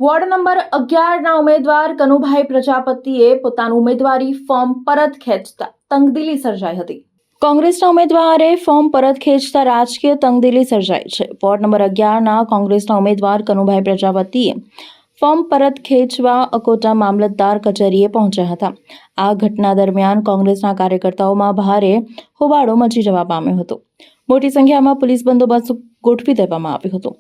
Ward number 11ના ઉમેદવાર કનુભાઈ પ્રજાપતિએ પોતાનું ઉમેદવારી ફોર્મ પરત ખેંચતા તંગદિલી સર્જાઈ હતી। કોંગ્રેસના ઉમેદવારે ફોર્મ પરત ખેંચતા રાજકીય તંગદિલી સર્જાઈ છે। વોર્ડ નંબર 11ના કોંગ્રેસના ઉમેદવાર કનુભાઈ પ્રજાપતિએ ફોર્મ પરત ખેંચવા અકોટા મામલતદાર કચેરીએ પહોંચ્યા હતા। આ ઘટના દરમિયાન કોંગ્રેસના કાર્યકર્તાઓમાં ભારે હોબાળો મચી જવા પામ્યો હતો। મોટી સંખ્યામાં પોલીસ બંદોબસ્ત ગોઠવી દેવામાં આવ્યો હતો।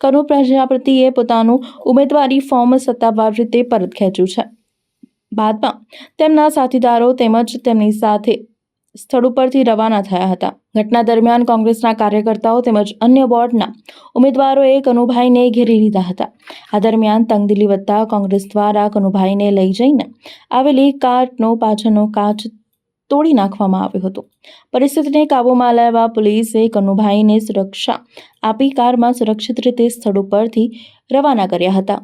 કનુ પ્રજાપતિએ પોતાનું ઉમેદવારી ફોર્મ સત્તાવાર રીતે પરત ખેંચ્યું છે। બાદમાં તેમના સાથીદારો તેમજ તેમની સાથે સ્થળ ઉપરથી રવાના થયા હતા। ઘટના દરમિયાન કોંગ્રેસના કાર્યકર્તાઓ તેમજ અન્ય વોર્ડના ઉમેદવારોએ કનુભાઈને ઘેરી લીધા હતા। આ દરમિયાન તંગદિલી વધતા કોંગ્રેસ દ્વારા કનુભાઈને લઈ જઈને આવેલી કારનો પાછળનો કાચ તોડી નાખવામાં આવ્યો હતો। પરિસ્થિતિને કાબૂમાં લેવા પોલીસે કનુભાઈને સુરક્ષા આપી કારમાં સુરક્ષિત રીતે સ્થળ ઉપરથી રવાના કર્યા હતા।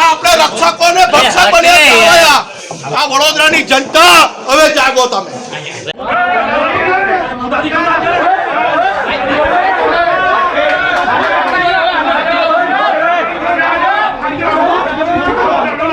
આપણે રક્ષકોને ભક્ષક બન્યા આ વડોદરાની જનતા હવે જાગો તમે।